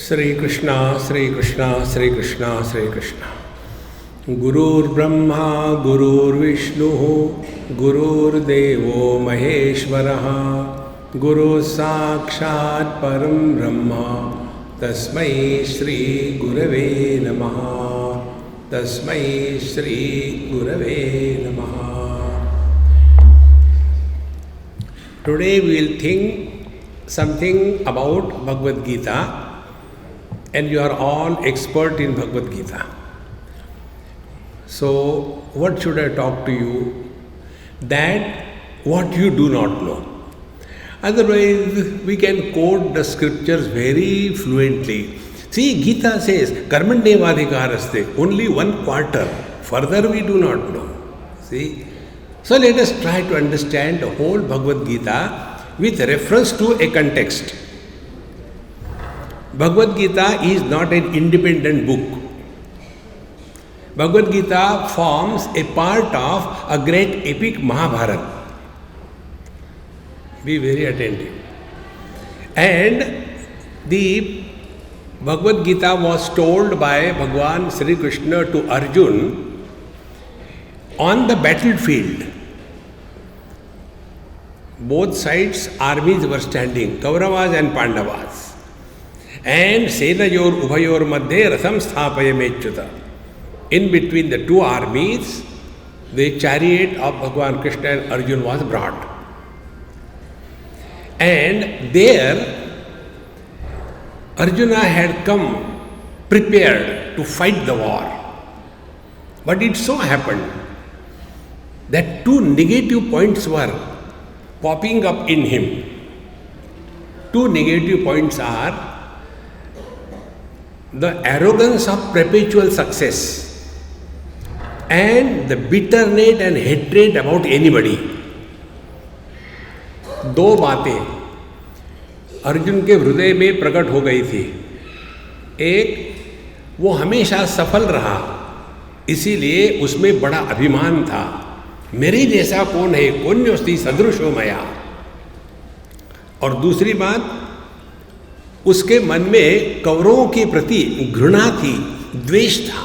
Sri Krishna, Sri Krishna, Sri Krishna, Sri Krishna. Gurur Brahma, Gurur Vishnu, Gurur Devo Maheshwaraha, Guru Sakshat Param Brahma, Tasmai Shri Gurave Namaha, Tasmai Shri Gurave Namaha. Today we will think something about Bhagavad-Gita, and you are all expert in Bhagavad-Gita. So, what should I talk to you? That what you do not know. Otherwise, we can quote the scriptures very fluently. See, Gita says, Karmanyevadhikaraste, only 1/4. Further we do not know. See? So, let us try to understand the whole Bhagavad-Gita with reference to a context. Bhagavad-Gita is not an independent book. Bhagavad-Gita forms a part of a great epic Mahabharata. Be very attentive. And the Bhagavad-Gita was told by Bhagavan Sri Krishna to Arjuna on the battlefield. Both sides armies were standing, Kauravas and Pandavas. And Senayor Ubhayor Madhye Rasam Sthapayamechyuta. In between the two armies, the chariot of Bhagavan Krishna and Arjuna was brought. And there, Arjuna had come prepared to fight the war. But it so happened that two negative points were popping up in him. Two negative points are the arrogance of perpetual success and the bitterness and hatred about anybody. दो बातें अर्जुन के हृदय में प्रकट हो गई थी. एक, वो हमेशा सफल रहा, इसीलिए उसमें बड़ा अभिमान था. मेरे जैसा कौन है, कोन्योस्ति सदृशो मया. और दूसरी बात, उसके मन में कौरवों के प्रति घृणा थी, द्वेष था.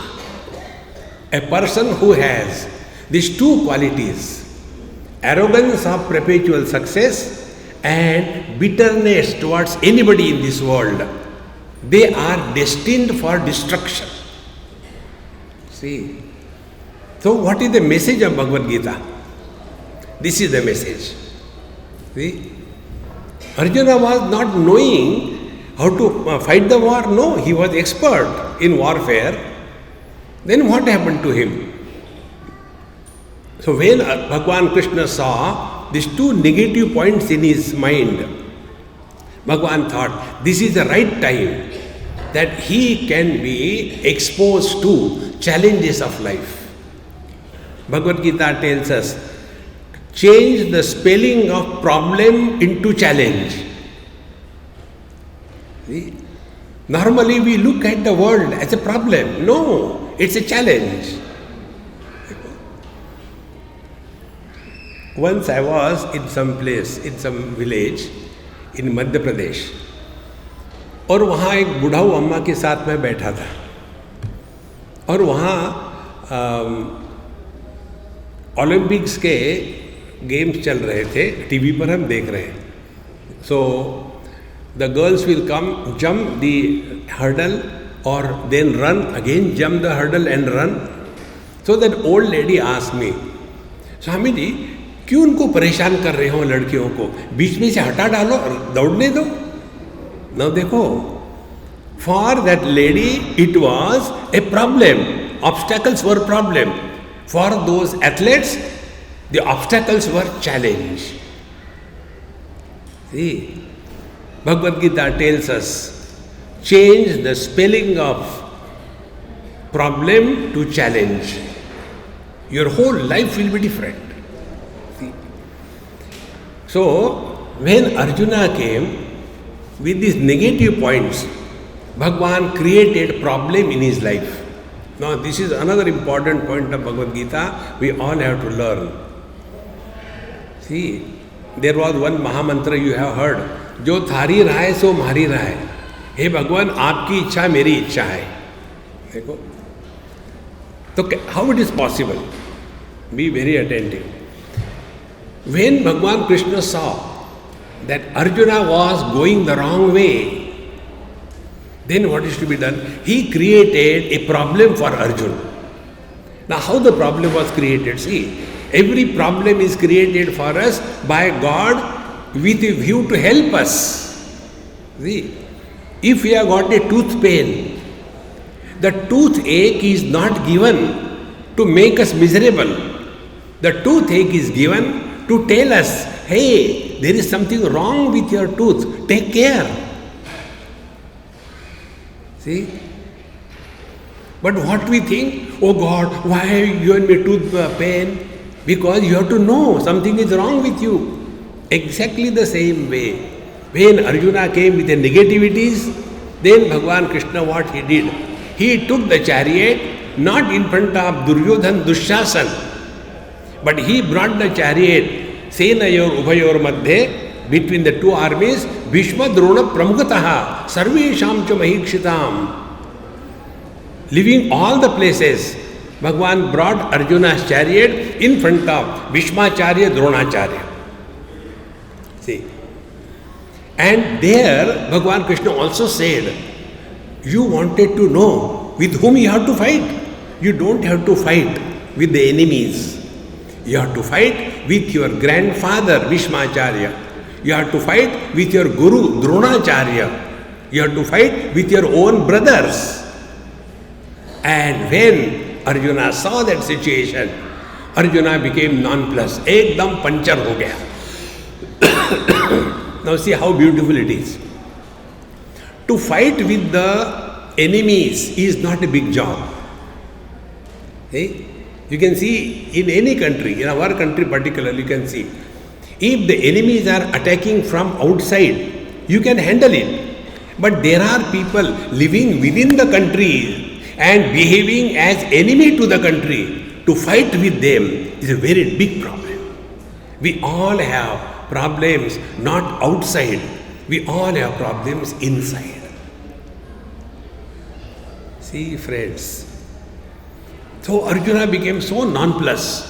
A person who has these two qualities, arrogance of perpetual success and bitterness towards anybody in this world, they are destined for destruction. See? So what is the message of Bhagavad-Gita? This is the message. See? Arjuna was not knowing how to fight the war. No, he was expert in warfare. Then what happened to him? So when Bhagavan Krishna saw these two negative points in his mind, Bhagavan thought this is the right time that he can be exposed to challenges of life. Bhagavad-Gita tells us, change the spelling of problem into challenge. See? Normally we look at the world as a problem. No, it's a challenge. Once I was in some place, in some village in Madhya Pradesh, और वहाँ एक बुढ़ाऊ अम्मा के साथ मैं बैठा था, और वहाँ ओलंपिक्स के गेम्स चल रहे थे, टीवी पर हम देख रहे हैं. So the girls will come, jump the hurdle or then run, again jump the hurdle and run. So that old lady asked me, Swami ji क्यों उनको परेशान कर रहे हो लड़कियों को, बीच में से हटा डालो और दौड़ने दो. Now देखो, for that lady it was a problem, obstacles were problem. For those athletes, the obstacles were challenge. See? Bhagavad-Gita tells us, change the spelling of problem to challenge. Your whole life will be different. See? So, when Arjuna came with these negative points, Bhagavan created problem in his life. Now, this is another important point of Bhagavad-Gita we all have to learn. See, there was one Mahamantra you have heard, जो थारी रहा है सो मारी रहा है. हे भगवान आपकी इच्छा मेरी इच्छा है. देखो तो how it is possible? Be very attentive. When Bhagavan Krishna saw that Arjuna was going the wrong way, then what is to be done? He created a problem for Arjuna. Now how the problem was created? See, every problem is created for us by God with a view to help us. See, if we have got a tooth pain, the toothache is not given to make us miserable. The toothache is given to tell us, hey, there is something wrong with your tooth, take care. See? But what we think, oh God, why have you given me tooth pain? Because you have to know something is wrong with you. Exactly the same way. When Arjuna came with the negativities, then Bhagavan Krishna, what he did? He took the chariot not in front of Duryodhan Dushyasan, but he brought the chariot, Senayor Ubhayor Madhye, between the two armies, Bhishma Drona Pramukataha, Sarvesham cha Mahikshitam. Leaving all the places, Bhagavan brought Arjuna's chariot in front of Bhishmacharya, Dronacharya. See. And there, Bhagavan Krishna also said, you wanted to know with whom you have to fight. You don't have to fight with the enemies. You have to fight with your grandfather, Bhishmacharya. You have to fight with your guru, Dronacharya. You have to fight with your own brothers. And when Arjuna saw that situation, Arjuna became nonplussed. Ekdam panchar ho gaya. Now see how beautiful it is. To fight with the enemies is not a big job. See? You can see in any country, in our country particularly, you can see, if the enemies are attacking from outside, you can handle it. But there are people living within the country and behaving as enemy to the country. To fight with them is a very big problem. We all have problems not outside, we all have problems inside. See, friends. So Arjuna became so nonplussed,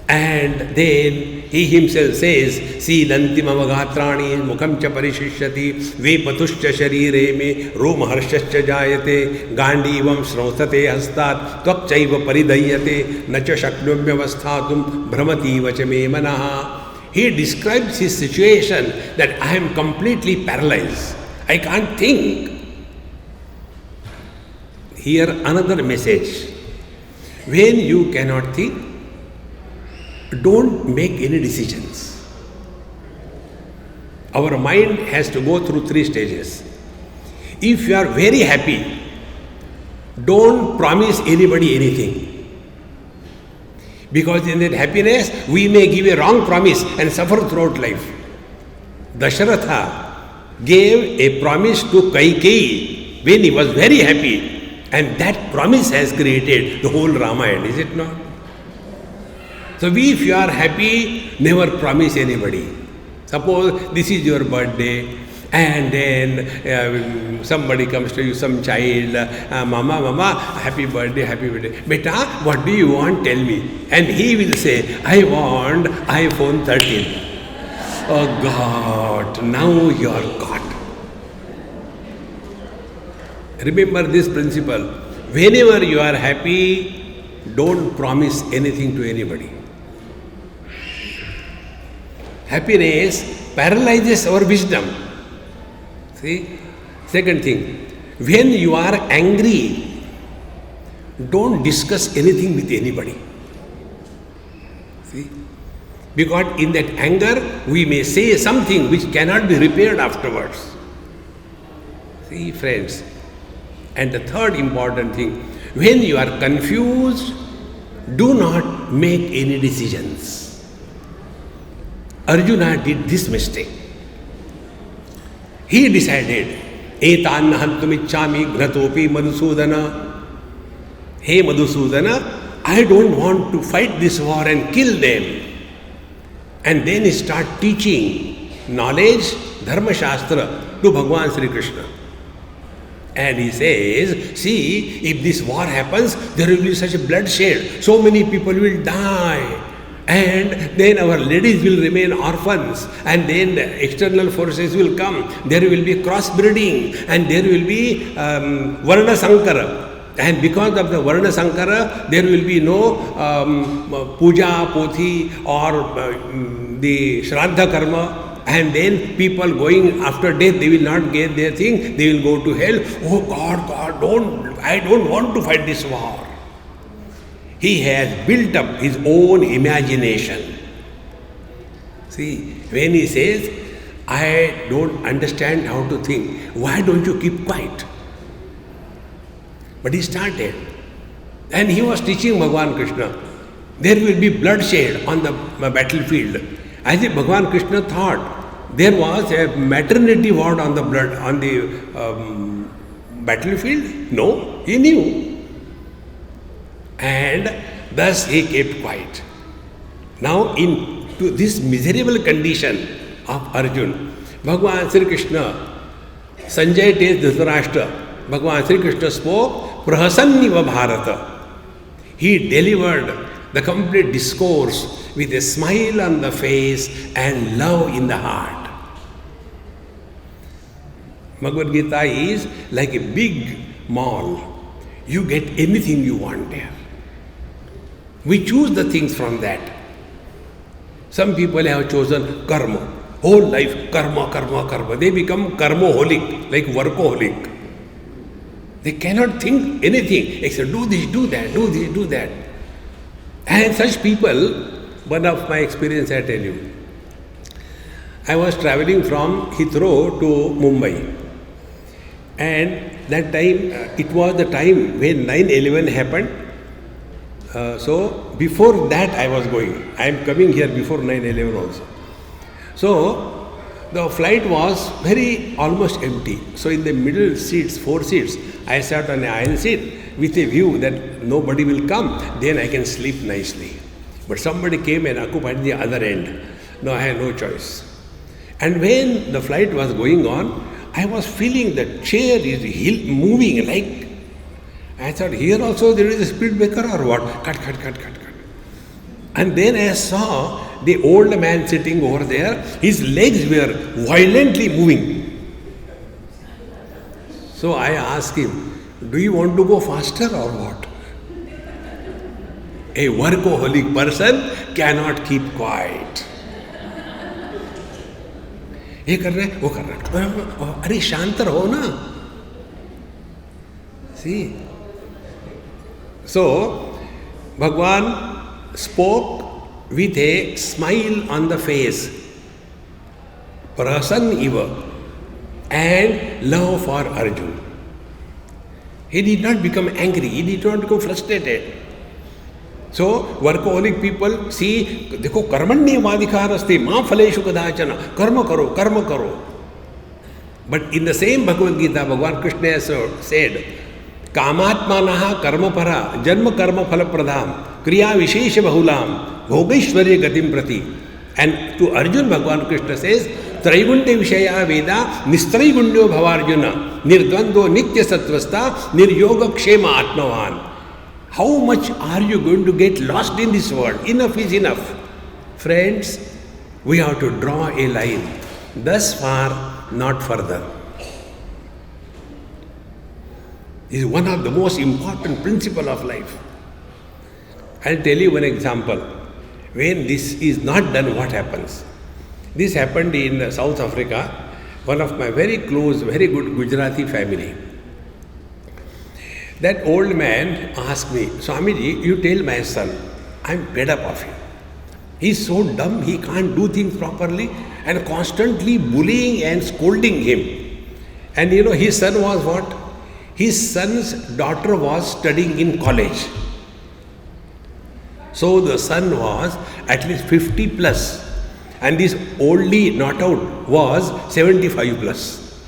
and then he himself says, Sidanti mama gatrani mukham cha parishishyati vepatuscha sharire me roma harshascha jayate gandivam shrautate hastat tvakchaiva paridayate nacha shaknumya vasthatum brahmati vacha me manaha. He describes his situation that I am completely paralyzed. I can't think. Here another message. When you cannot think, don't make any decisions. Our mind has to go through 3 stages. If you are very happy, don't promise anybody anything. Because in that happiness, we may give a wrong promise and suffer throughout life. Dasharatha gave a promise to Kaikeyi when he was very happy. And that promise has created the whole Ramayana, is it not? So if you are happy, never promise anybody. Suppose this is your birthday and then somebody comes to you, some child, mama, happy birthday. Beta, what do you want? Tell me. And he will say, I want iPhone 13. Oh God, now you are caught. Remember this principle. Whenever you are happy, don't promise anything to anybody. Happiness paralyzes our wisdom. See? Second thing, when you are angry, don't discuss anything with anybody. See? Because in that anger, we may say something which cannot be repaired afterwards. See, friends. And the third important thing, when you are confused, do not make any decisions. Arjuna did this mistake. He decided, Etan hantumichami ghratopi Madhusudana. Hey Madhusudana, I don't want to fight this war and kill them. And then he start teaching knowledge, Dharma Shastra to Bhagavan Sri Krishna. And he says, see, if this war happens, there will be such a bloodshed. So many people will die. And then our ladies will remain orphans. And then the external forces will come. There will be crossbreeding. And there will be Varna Sankara. And because of the Varna Sankara, there will be no Puja, Pothi or the Shraddha Karma. And then people going after death, they will not get their thing, they will go to hell. Oh God, I don't want to fight this war. He has built up his own imagination. See, when he says, I don't understand how to think, why don't you keep quiet? But he started. And he was teaching Bhagavan Krishna. There will be bloodshed on the battlefield. As if Bhagavan Krishna thought there was a maternity ward on the battlefield. No, he knew. And thus he kept quiet. Now into this miserable condition of Arjuna, Bhagavan Sri Krishna, Sanjay tells Dhritarashtra, Bhagavan Sri Krishna spoke, Prahasanniva Bharata. He delivered the complete discourse with a smile on the face and love in the heart. Bhagavad-Gita is like a big mall. You get anything you want there. We choose the things from that. Some people have chosen karma. Whole life, karma, karma, karma. They become karmoholic, like workaholic. They cannot think anything except do this, do that, do this, do that. And such people, one of my experience I tell you. I was traveling from Heathrow to Mumbai. And that time, it was the time when 9/11 happened. So before that I was going. I am coming here before 9/11 also. So the flight was almost empty. So in the middle seats, 4 seats, I sat on an aisle seat with a view that nobody will come. Then I can sleep nicely. But somebody came and occupied the other end. No, I had no choice. And when the flight was going on, I was feeling the chair is moving like, I thought, here also there is a speed breaker or what? Cut. And then I saw the old man sitting over there, his legs were violently moving. So I asked him, do you want to go faster or what? A workaholic person cannot keep quiet. ये कर रहे वो कर रहे अरे शांत रहो ना. See, so Bhagavan spoke with a smile on the face, prasan iva, and love for Arjuna. He did not become angry, he did not become frustrated. So, workaholic people see, देखो कर्मण्येवाधिकारस्ते मा फलेषु कदाचन, karma karo. But in the same Bhagavad-Gita, Bhagavan Krishna has said, कामात्मानः कर्मपरा जन्म कर्म फल प्रधाम क्रिया विशेष बहुलाम भोगैश्वर्य गतिम प्रति. And to Arjuna, Bhagavan Krishna says, त्रैगुण्य विषया वेदा निस्त्रैगुण्यो भवार्जुन निर्द्वंद्वो नित्य सत्वस्था निर्योग क्षेम आत्मवान. How much are you going to get lost in this world? Enough is enough. Friends, we have to draw a line. Thus far, not further. This is one of the most important principles of life. I'll tell you one example. When this is not done, what happens? This happened in South Africa. One of my very close, very good Gujarati family. That old man asked me, Swamiji, you tell my son, I'm fed up of him. He's so dumb, he can't do things properly, and constantly bullying and scolding him. And you know, his son was what? His son's daughter was studying in college. So the son was at least 50 plus, and this oldie not out was 75 plus.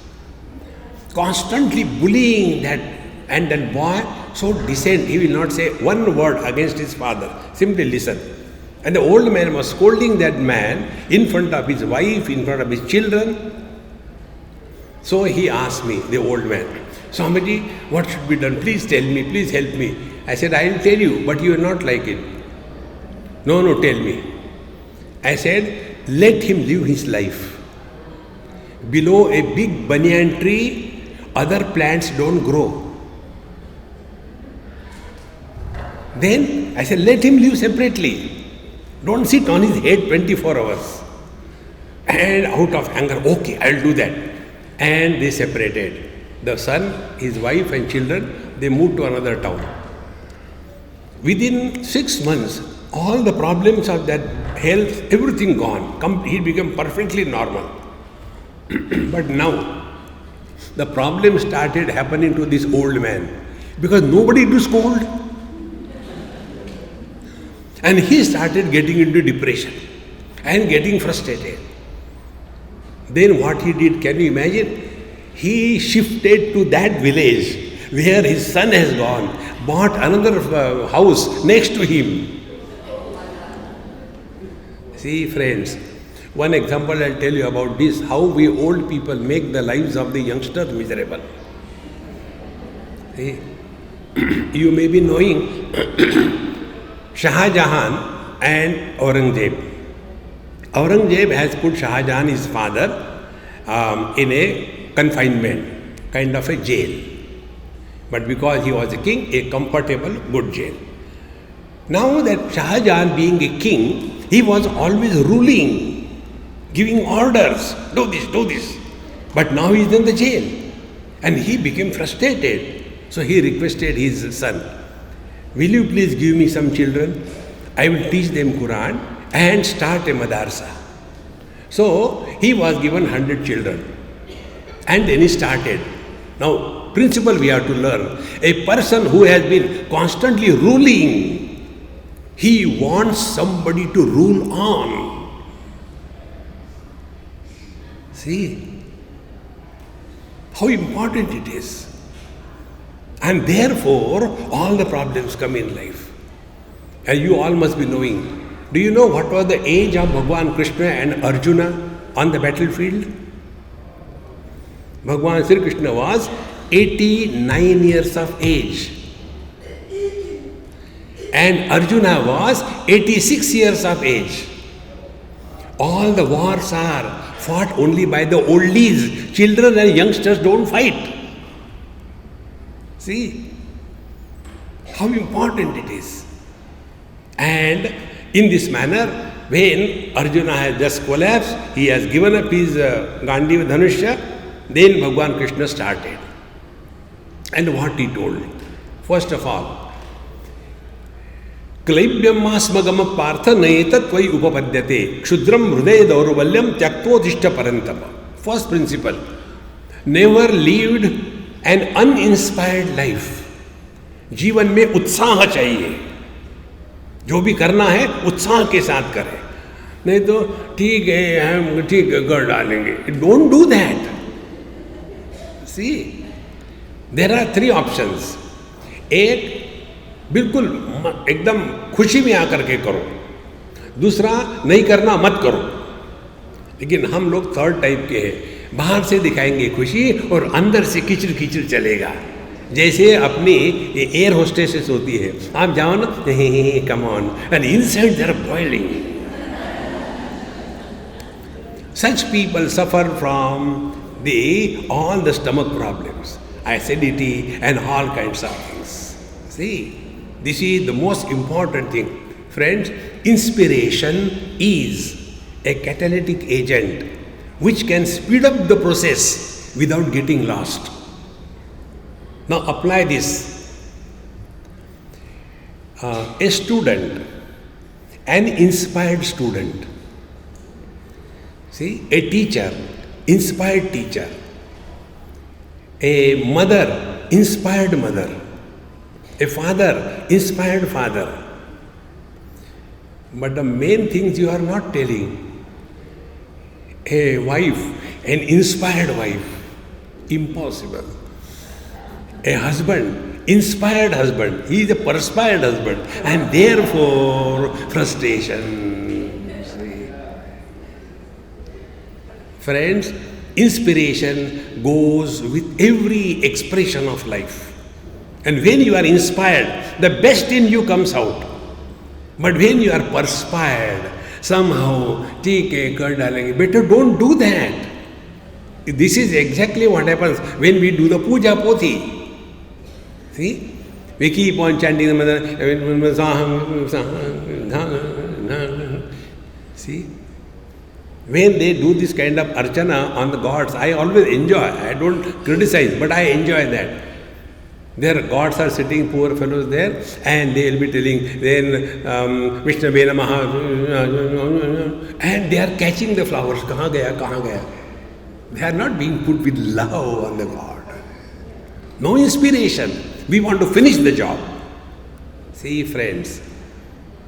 Constantly bullying that. And that boy, so decent, he will not say one word against his father. Simply listen. And the old man was scolding that man in front of his wife, in front of his children. So he asked me, the old man, Swamiji, what should be done? Please tell me, please help me. I said, I will tell you, but you will not like it. No, tell me. I said, let him live his life. Below a big banyan tree, other plants don't grow. Then I said, let him live separately. Don't sit on his head 24 hours. And out of anger, okay, I will do that. And they separated. The son, his wife and children, they moved to another town. Within 6 months, all the problems of that health, everything gone. He became perfectly normal. But now, the problem started happening to this old man. Because nobody to scold. And he started getting into depression and getting frustrated. Then what he did, can you imagine? He shifted to that village where his son has gone, bought another house next to him. See, friends, one example I'll tell you about this, how we old people make the lives of the youngsters miserable. See, you may be knowing Shah Jahan and Aurangzeb. Aurangzeb has put Shah Jahan, his father, in a confinement, kind of a jail. But because he was a king, a comfortable, good jail. Now that Shah Jahan being a king, he was always ruling, giving orders, do this, do this. But now he is in the jail. And he became frustrated. So he requested his son, will you please give me some children? I will teach them Quran and start a madarsa. So he was given 100 children. And then he started. Now, principle we have to learn. A person who has been constantly ruling, he wants somebody to rule on. See how important it is. And therefore, all the problems come in life. And you all must be knowing. Do you know what was the age of Bhagavan Krishna and Arjuna on the battlefield? Bhagavan Sri Krishna was 89 years of age. And Arjuna was 86 years of age. All the wars are fought only by the oldies. Children and youngsters don't fight. See how important it is. And in this manner, when Arjuna has just collapsed, he has given up his Gandiva Dhanusha, then Bhagavan Krishna started. And what he told? First of all, Klaibyam masmagama partha naetat vai upapadyate kshudram hridaya daurvalyam tyaktodishta parantapa. First principle, never lived an uninspired life. जीवन में उत्साह चाहिए. जो भी करना है उत्साह के साथ करें. नहीं तो ठीक है हम ठीक कर डालेंगे. Don't do that. See, there are 3 options. एक, बिल्कुल एकदम खुशी में आकर के करो. दूसरा, नहीं करना मत करो. लेकिन हम लोग 3rd टाइप के हैं. बाहर से दिखाएंगे खुशी और अंदर से किचर किचर चलेगा. जैसे अपनी एयर होस्टेसेस होती है, आप जाओ ना, come on, and inside they are boiling. Such people suffer from all the stomach problems, acidity and all kinds of things. See, this is the most important thing. Friends, inspiration is a catalytic agent which can speed up the process without getting lost. Now apply this. A student, an inspired student. See, a teacher, inspired teacher. A mother, inspired mother. A father, inspired father. But the main things you are not telling. A wife, an inspired wife. Impossible. A husband, inspired husband. He is a perspired husband. And therefore, frustration. See? Friends, Inspiration goes with every expression of life. And when you are inspired, the best in you comes out. But when you are perspired, somehow, better don't do that. This is exactly what happens when we do the puja poti. See? We keep on chanting the mantra. See? When they do this kind of archana on the gods, I always enjoy. I don't criticize, but I enjoy that. Their gods are sitting, poor fellows there, and they will be telling, then Vishnu Namaha, and they are catching the flowers. Kahan gaya, kahan gaya. They are not being put with love on the God. No inspiration. We want to finish the job. See, friends.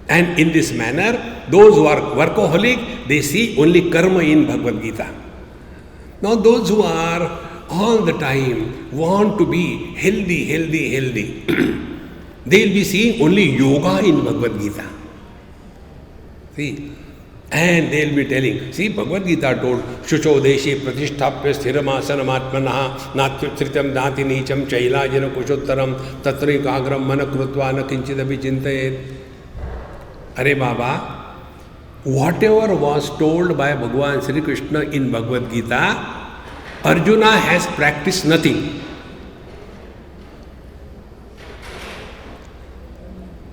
And in this manner, those who are workaholic, they see only karma in Bhagavad-Gita. Now those who are all the time want to be healthy, they will be seeing only yoga in Bhagavad-Gita. See, and they will be telling, see, Bhagavad-Gita told, Shucho deshe pratisthapya sthiramasanamaatmanaha natyutritam nati nicham chailajana kushottaram tatri kagram manakrutva na kinchidapi chintayet. Are Baba, whatever was told by Bhagavan Sri Krishna in Bhagavad Gita, Arjuna has practiced nothing.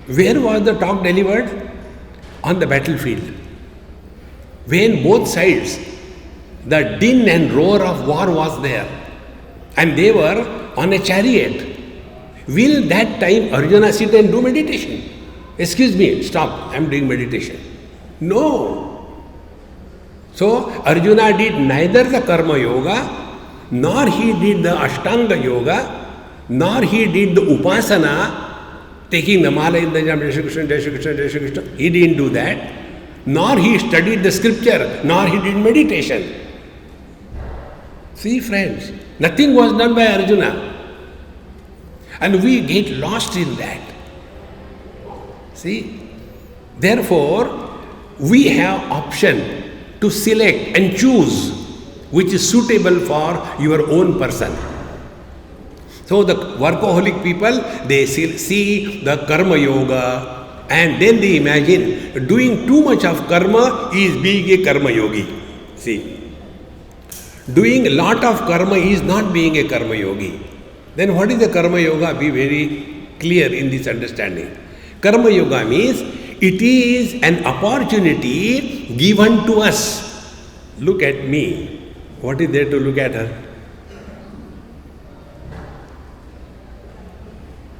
Where was the talk delivered? On the battlefield. When both sides, the din and roar of war was there, and they were on a chariot. Will that time Arjuna sit and do meditation? Excuse me, stop, I am doing meditation. No. So Arjuna did neither the karma yoga, nor he did the Ashtanga yoga, nor he did the upasana, taking the mala in the jam, Jai Shri Krishna, Jai Shri Krishna, Jai Shri Krishna. He didn't do that. Nor he studied the scripture, nor he did meditation. See, friends, nothing was done by Arjuna. And we get lost in that. See, therefore, we have option to select and choose which is suitable for your own person. So the workaholic people, they see the karma yoga, and then they imagine doing too much of karma is being a karma yogi. See, doing a lot of karma is not being a karma yogi. Then what is the karma yoga? Be very clear in this understanding. Karma yoga means it is an opportunity given to us. Look at me. What is there to look at her?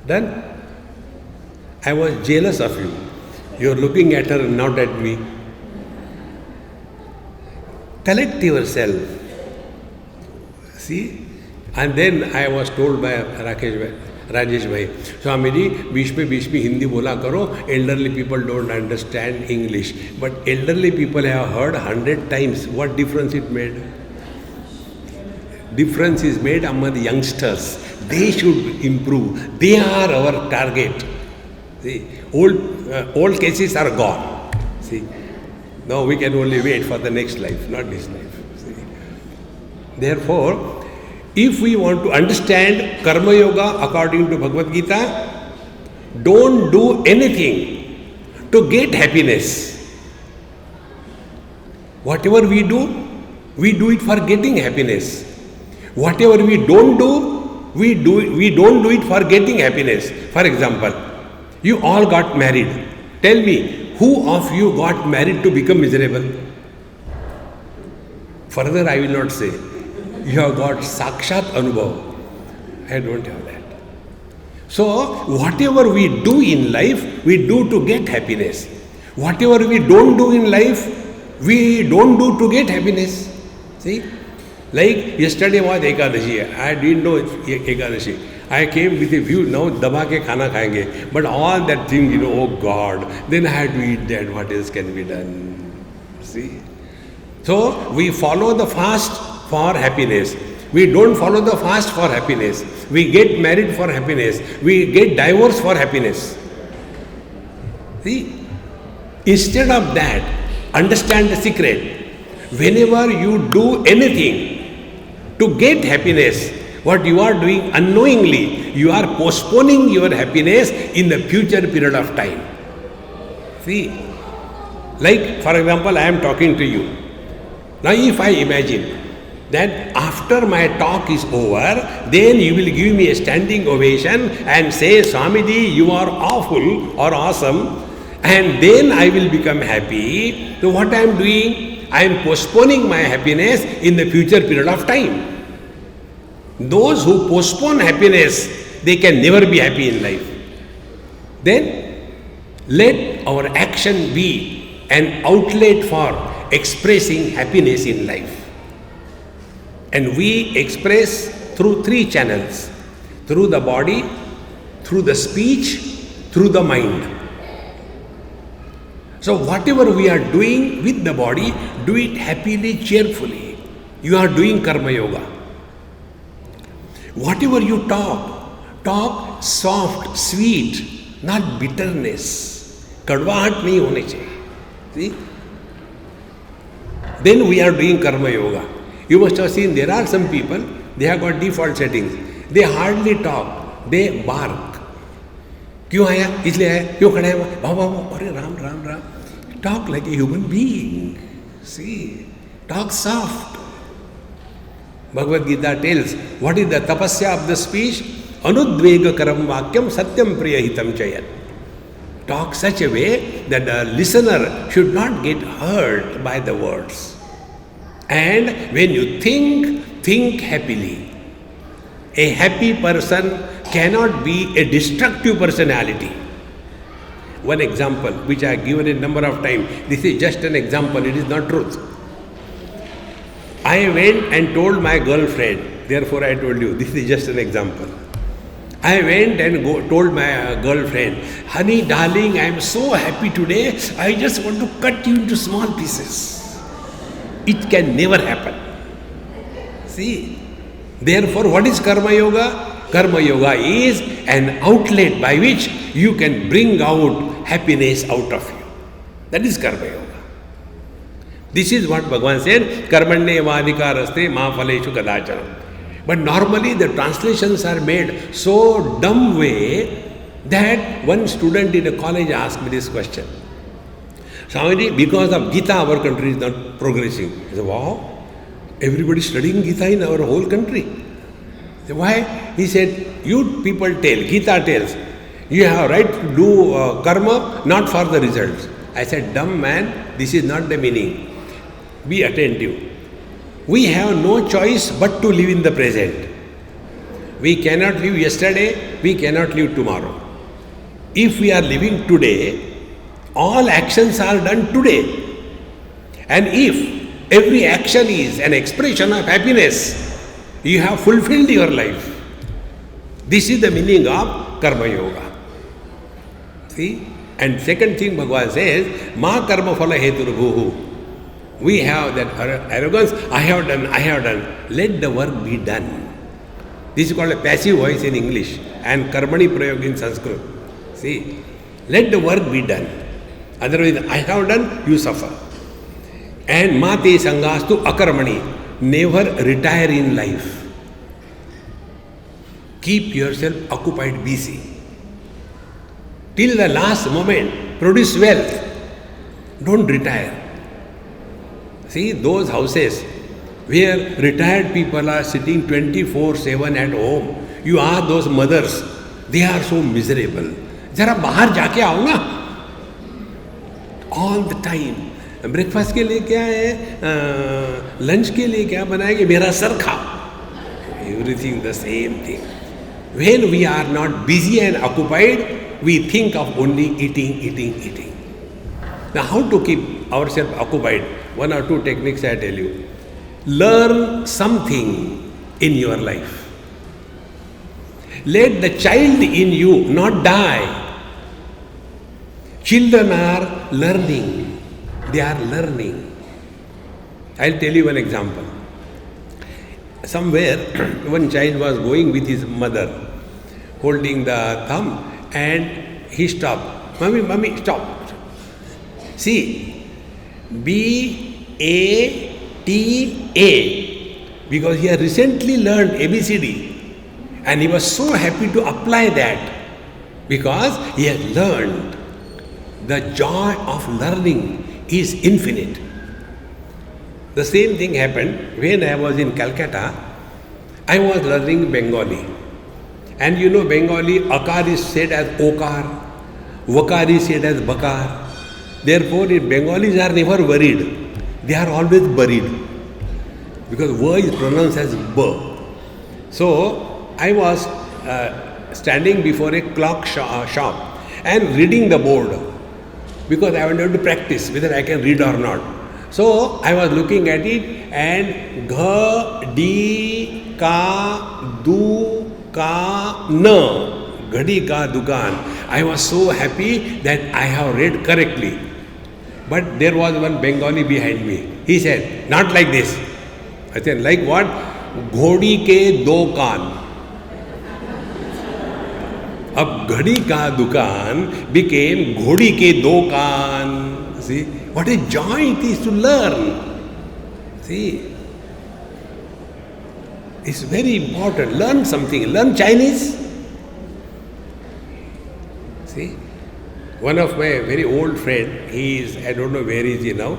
Done? I was jealous of you. You are looking at her, not at me. Collect yourself. See? And then I was told by Rajesh Bhai, Swamiji, बीच में हिंदी बोला करो, elderly people don't understand English. But elderly people have heard 100 times. What difference it made? Difference is made among the youngsters. They should improve. They are our target. See, old cases are gone. See, now we can only wait for the next life, not this life. See. Therefore, if we want to understand Karma Yoga according to Bhagavad Gita, don't do anything to get happiness. Whatever we do it for getting happiness. Whatever we don't do, we don't do it for getting happiness. For example, you all got married. Tell me, who of you got married to become miserable? Further, I will not say. You have got Sakshat Anubhav. I don't have that. So, whatever we do in life, we do to get happiness. Whatever we don't do in life, we don't do to get happiness. See? Like yesterday was Ekadashi. I didn't know Ekadashi. I came with a view, now daba ke khana khayenge. But all that thing, oh God, then I had to eat that. What else can be done? See? So, we follow the fast for happiness. We don't follow the fast for happiness. We get married for happiness. We get divorced for happiness. See? Instead of that, understand the secret. Whenever you do anything to get happiness. What you are doing unknowingly, you are postponing your happiness in the future period of time. See, like for example, I am talking to you. Now if I imagine that after my talk is over, then you will give me a standing ovation and say, Swamiji, you are awful or awesome, and then I will become happy. So what I am doing? I am postponing my happiness in the future period of time. Those who postpone happiness, they can never be happy in life. Then let our action be an outlet for expressing happiness in life. And we express through three channels: through the body, through the speech, through the mind. So whatever we are doing with the body, do it happily, cheerfully. You are doing karma yoga. Whatever you talk soft, sweet, not bitterness. Kadwahat nahi hone chahiye. See? Then we are doing karma yoga. You must have seen there are some people, they have got default settings. They hardly talk, they bark. क्यों आया? इसलिए आया? क्यों खड़ा है? वाह वाह वाह, अरे Ram Ram Ram. Talk like a human being. See, talk soft. Bhagavad-Gita tells, what is the tapasya of the speech? Anudvega karam vakyam satyam priyahitam chayat. Talk such a way that the listener should not get hurt by the words. And when you think happily. A happy person cannot be a destructive personality. One example, which I have given a number of times, this is just an example, it is not truth. I went and told my girlfriend, therefore I told you, this is just an example. I went and told my girlfriend, honey, darling, I am so happy today, I just want to cut you into small pieces. It can never happen. See, therefore what is karma yoga? Karma yoga is an outlet by which you can bring out happiness out of you. That is karma yoga. This is what Bhagavan said, karmanye vadikaraste ma phaleshu kadachanam. But normally the translations are made so dumb way that one student in a college asked me this question. Swamiji, because of Gita our country is not progressing. I said, wow, everybody is studying Gita in our whole country. I said, why? He said, you people tell, Gita tells, you have right to do karma not for the results. I said, dumb man, this is not the meaning. Be attentive. We have no choice but to live in the present. We cannot live yesterday, we cannot live tomorrow. If we are living today, all actions are done today. And if every action is an expression of happiness, you have fulfilled your life. This is the meaning of karma yoga. See? And second thing Bhagavan says, ma karma phala heturubhuhu. We have that arrogance, I have done. Let the work be done. This is called a passive voice in English and karmani prayog in Sanskrit. See, let the work be done. Otherwise, I have done, you suffer. And mate sangastu akarmani, never retire in life. Keep yourself occupied, busy. Till the last moment, produce wealth. Don't retire. See, those houses where retired people are sitting 24/7 at home, you ask those mothers, they are so miserable. Jara bahar jaake aao na. All the time. Breakfast के लिए क्या है, lunch के लिए क्या बनाएंगे, मेरा sir खाओ. Everything the same thing. When we are not busy and occupied, we think of only eating. Now, how to keep ourselves occupied? One or two techniques I tell you. Learn something in your life. Let the child in you not die. Children are learning. They are learning. I'll tell you one example. Somewhere, one child was going with his mother, holding the thumb, and he stopped. Mommy, stop. See, BATA. because he had recently learned ABCD and he was so happy to apply that because he had learned. The joy of learning is infinite. The same thing happened when I was in Calcutta. I was learning Bengali. And you know Bengali, akar is said as okar, vakar is said as bakar. Therefore, Bengalis are never worried. They are always buried. Because va is pronounced as ba. So, I was standing before a clock shop and reading the board because I wanted to practice whether I can read or not. So, I was looking at it and gha, di, ka, du, ka, na, ghadi ka dukan. I was so happy that I have read correctly. But there was one Bengali behind me. He said, not like this. I said, like what? Ghodi ke do kaan. Ab ghadi ka dukan became ghodi ke do kaan. See, what a joy it is to learn. See, it's very important. Learn something. Learn Chinese. See, one of my very old friend, he is, I don't know where is he now,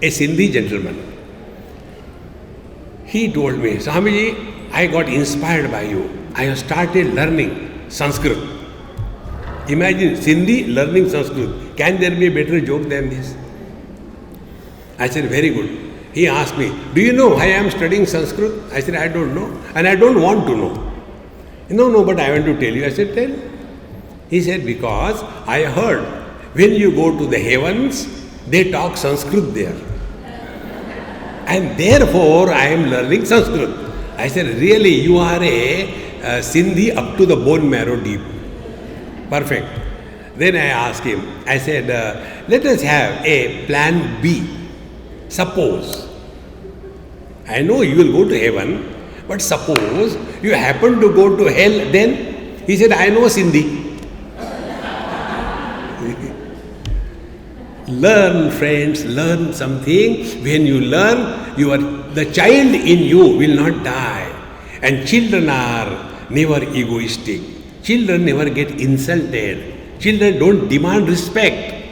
a Sindhi gentleman. He told me, Swamiji, I got inspired by you. I have started learning Sanskrit. Imagine Sindhi learning Sanskrit. Can there be a better joke than this? I said, very good. He asked me, do you know why I am studying Sanskrit? I said, I don't know. And I don't want to know. No, but I want to tell you. I said, tell. He said, because I heard when you go to the heavens, they talk Sanskrit there. And therefore, I am learning Sanskrit. I said, really, you are a Sindhi up to the bone marrow deep. Perfect. Then I asked him, I said, let us have a plan B. Suppose, I know you will go to heaven, but suppose you happen to go to hell, then? He said, I know Sindhi. Learn, friends, learn something. When you learn, the child in you will not die. And children are never egoistic. Children never get insulted. Children don't demand respect.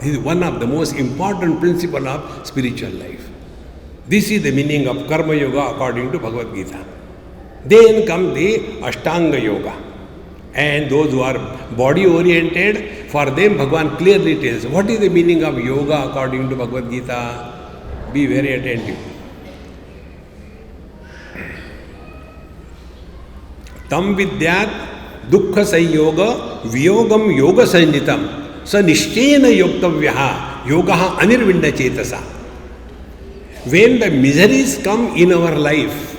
This is one of the most important principles of spiritual life. This is the meaning of Karma Yoga according to Bhagavad-Gita. Then come the Ashtanga Yoga. And those who are body oriented, for them Bhagavan clearly tells what is the meaning of yoga according to Bhagavad-Gita. Be very attentive. Tam vidyat dukkha sanyoga viyogam yoga sanjitam sa nishchena yoktavyaha yogaha anirvinda chetasa. When the miseries come in our life,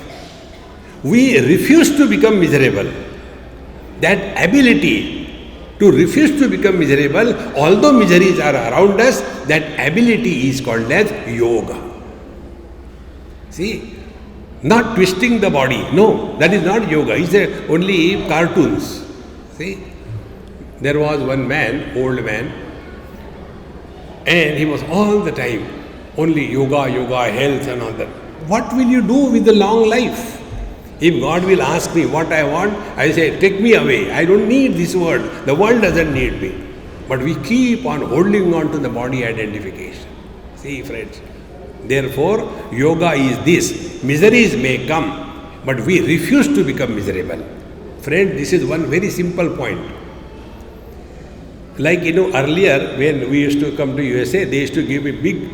we refuse to become miserable. That ability to refuse to become miserable, although miseries are around us, that ability is called as yoga. See, not twisting the body. No, that is not yoga. It's only cartoons. See, there was one man, old man, and he was all the time only yoga, health and all that. What will you do with the long life? If God will ask me what I want, I say, take me away. I don't need this world. The world doesn't need me. But we keep on holding on to the body identification. See, friends. Therefore, yoga is this. Miseries may come, but we refuse to become miserable. Friend, this is one very simple point. Like, earlier when we used to come to USA, they used to give a big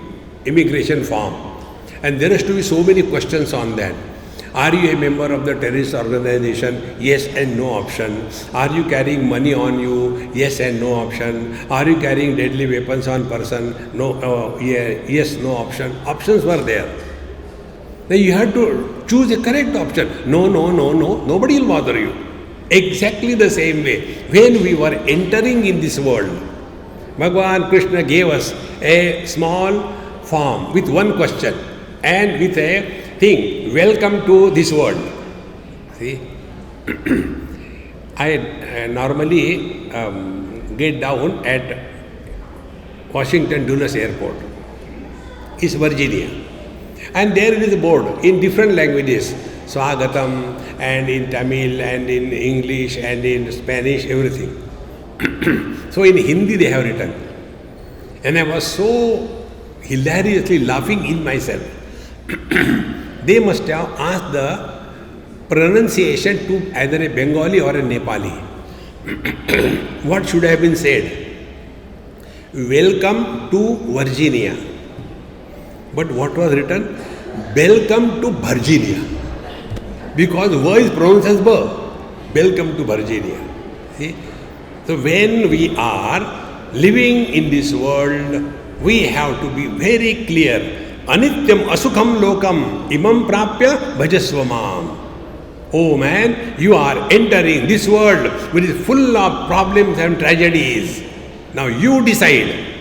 immigration form. And there used to be so many questions on that. Are you a member of the terrorist organization? Yes and no option. Are you carrying money on you? Yes and no option. Are you carrying deadly weapons on person? No. Yes, no option. Options were there. Then you had to choose a correct option. No. Nobody will bother you. Exactly the same way. When we were entering in this world, Bhagavan Krishna gave us a small form with one question and with a thing, welcome to this world. See, I normally get down at Washington Dulles Airport. It's Virginia. And there it is a board in different languages, Swagatam, and in Tamil, and in English, and in Spanish, everything. So in Hindi they have written. And I was so hilariously laughing in myself. They must have asked the pronunciation to either a Bengali or a Nepali. What should have been said? Welcome to Virginia. But what was written? Welcome to Virginia. Because V is pronounced as B. Welcome to Virginia. See? So when we are living in this world, we have to be very clear. Anityam asukham lokam imam prapya bhajasvamam. Oh man, you are entering this world which is full of problems and tragedies. Now you decide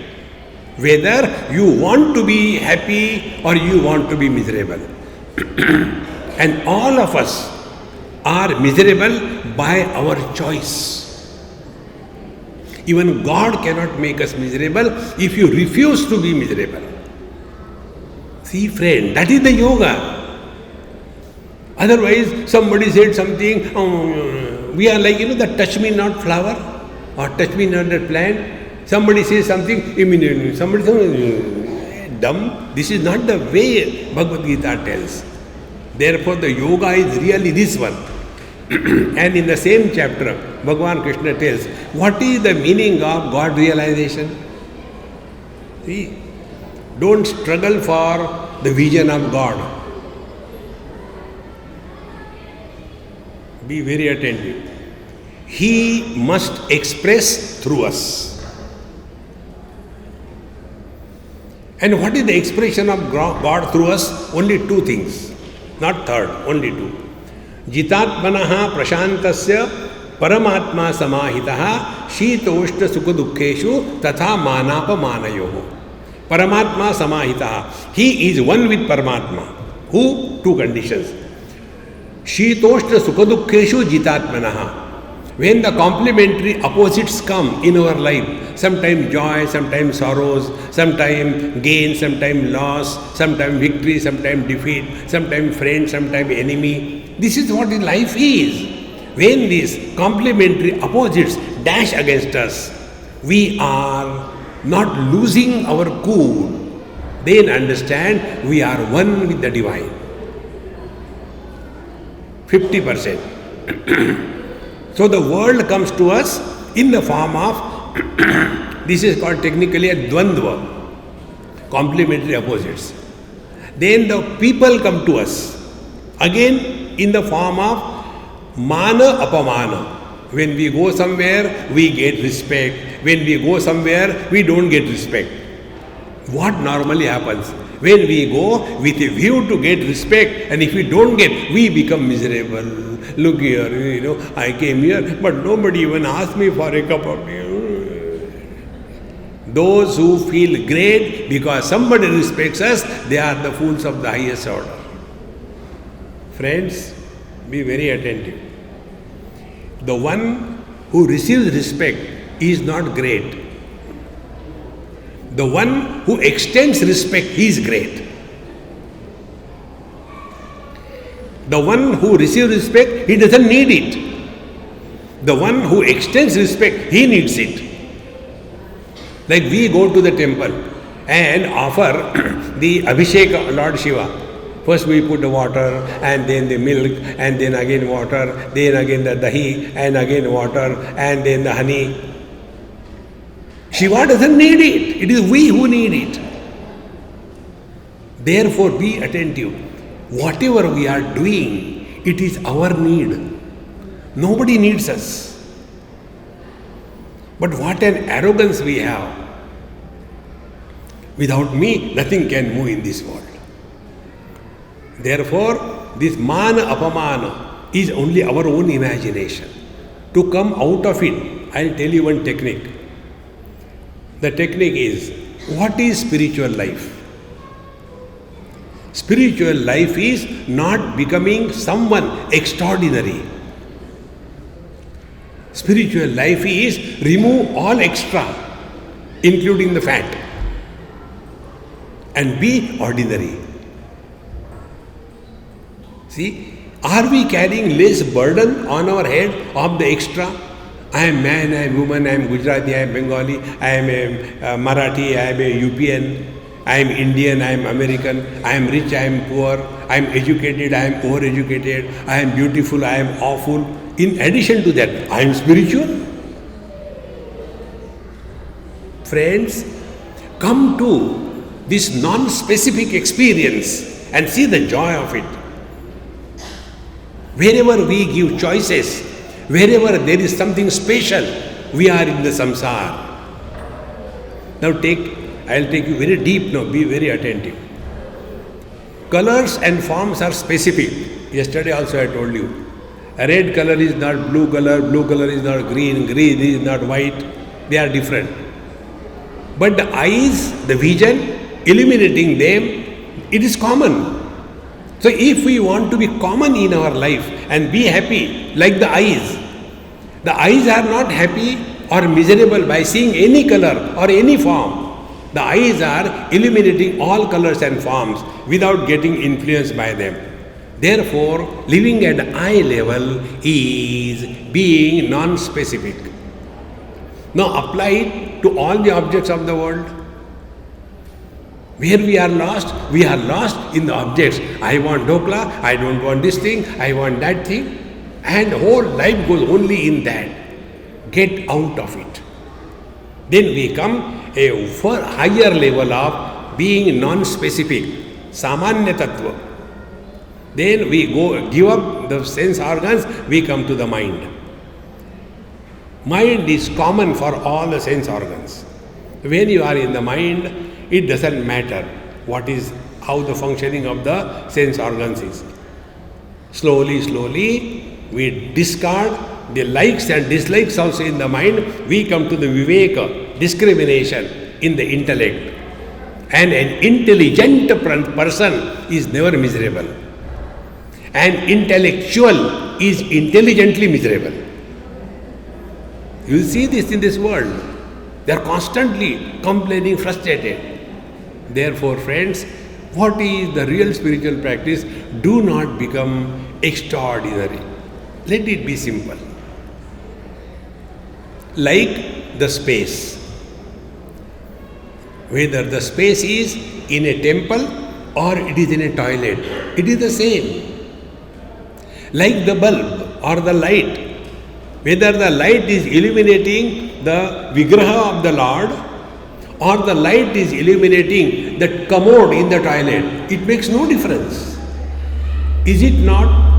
whether you want to be happy or you want to be miserable. And all of us are miserable by our choice. Even God cannot make us miserable if you refuse to be miserable. See, friend, that is the yoga. Otherwise, somebody said something, we are like, the touch me not flower or touch me not that plant. Somebody says something, immediately, somebody says, dumb. This is not the way Bhagavad-Gita tells. Therefore, the yoga is really this one. And in the same chapter, Bhagavan Krishna tells, what is the meaning of God realization? See, don't struggle for the vision of God. Be very attentive. He must express through us. And what is the expression of God through us? Only two things. Not third, only two. Jitatmanaha prashantasya paramatma samahitaha shitoshta sukha dukkeshu tatha manapa manayoho. Paramatma samahitaha. He is one with Paramatma. Who? Two conditions. Shitoshta sukha dukkeshu jitatmanaha. When the complementary opposites come in our life, sometimes joy, sometimes sorrows, sometimes gain, sometimes loss, sometimes victory, sometimes defeat, sometimes friend, sometimes enemy. This is what life is. When these complementary opposites dash against us, we are not losing our cool. Then understand we are one with the divine. 50%. So the world comes to us in the form of, this is called technically a dvandva, complementary opposites. Then the people come to us, again in the form of mana apamana. When we go somewhere, we get respect. When we go somewhere, we don't get respect. What normally happens? When we go with a view to get respect, and if we don't get, we become miserable. Look here, I came here, but nobody even asked me for a cup of tea. Those who feel great because somebody respects us, they are the fools of the highest order. Friends, be very attentive. The one who receives respect is not great. The one who extends respect, he is great. The one who receives respect, he doesn't need it. The one who extends respect, he needs it. Like we go to the temple and offer the Abhishek Lord Shiva. First we put the water, and then the milk, and then again water, then again the dahi, and again water, and then the honey. Shiva doesn't need it. It is we who need it. Therefore, be attentive. Whatever we are doing, it is our need. Nobody needs us. But what an arrogance we have. Without me, nothing can move in this world. Therefore, this mana apamana is only our own imagination. To come out of it, I'll tell you one technique. The technique is, what is spiritual life? Spiritual life is not becoming someone extraordinary. Spiritual life is remove all extra, including the fat, and be ordinary. See, are we carrying less burden on our head of the extra? I am man, I am woman, I am Gujarati, I am Bengali, I am a Marathi, I am a UPN, I am Indian, I am American, I am rich, I am poor, I am educated, I am overeducated, I am beautiful, I am awful. In addition to that, I am spiritual. Friends, come to this non-specific experience and see the joy of it. Wherever we give choices, wherever there is something special, we are in the samsara. Now I'll take you very deep now, be very attentive. Colors and forms are specific. Yesterday also I told you. A red color is not blue color is not green is not white. They are different. But the eyes, the vision, illuminating them, it is common. So if we want to be common in our life and be happy like the eyes are not happy or miserable by seeing any color or any form. The eyes are illuminating all colors and forms without getting influenced by them. Therefore, living at eye level is being non-specific. Now apply it to all the objects of the world. Where we are lost in the objects. I want dhokla, I don't want this thing, I want that thing. And whole life goes only in that. Get out of it. Then we come a far higher level of being non-specific, samanya tattva. Then we give up the sense organs, we come to the mind. Mind is common for all the sense organs. When you are in the mind, it doesn't matter how the functioning of the sense organs is. Slowly, we discard the likes and dislikes also in the mind. We come to the viveka, discrimination in the intellect. And an intelligent person is never miserable. An intellectual is intelligently miserable. You will see this in this world. They are constantly complaining, frustrated. Therefore, friends, what is the real spiritual practice? Do not become extraordinary. Let it be simple. Like the space. Whether the space is in a temple or it is in a toilet, it is the same. Like the bulb or the light. Whether the light is illuminating the vigraha of the Lord or the light is illuminating the commode in the toilet, it makes no difference. Is it not?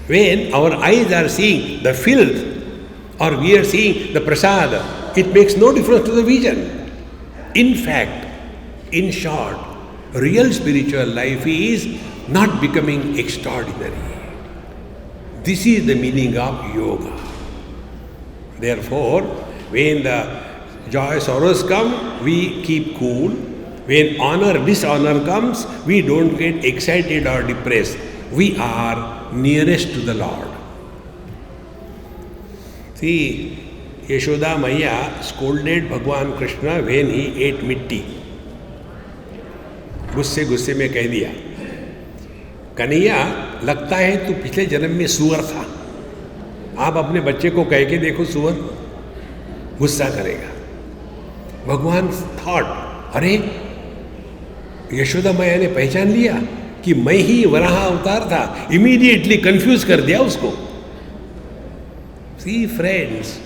When our eyes are seeing the filth or we are seeing the prasad, it makes no difference to the vision. In fact, in short, real spiritual life is not becoming extraordinary. This is the meaning of yoga. Therefore, when the joy, sorrows come, we keep cool. When honor, dishonor comes, we don't get excited or depressed. We are nearest to the Lord. See, Yashoda Maya scolded Bhagavan Krishna when he ate mitti. गुस्से में कह दिया, कन्हैया लगता है तू पिछले जन्म में सुअर था. आप अपने बच्चे को कह के देखो सुअर, गुस्सा करेगा. भगवान थॉट, अरे यशोदा मैया ने पहचान लिया कि मैं ही वराह अवतार था. इमीडिएटली कंफ्यूज कर दिया उसको. See friends,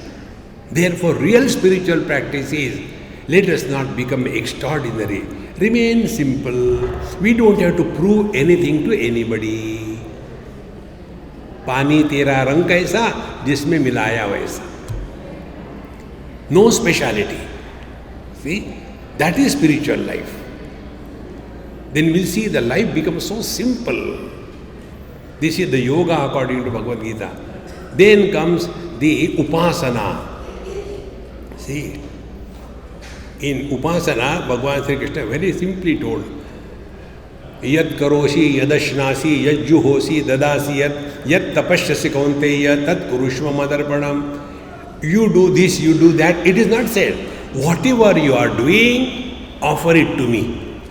therefore real spiritual practice is, let us not become extraordinary. Remain simple. We don't have to prove anything to anybody. पानी तेरा रंग कैसा, जिसमें मिलाया वैसा. No speciality. See, that is spiritual life. Then we'll see the life becomes so simple. This is the yoga according to Bhagavad-Gita. Then comes the upasana. See, in upasana, Bhagavan Sri Krishna very simply told, Yat karoshi, yadashnasi, yad juhosi, dadasi, yat tapashyasi kaunteya, tat kurushva madarpanam. You do this, you do that. It is not said. Whatever you are doing, offer it to me.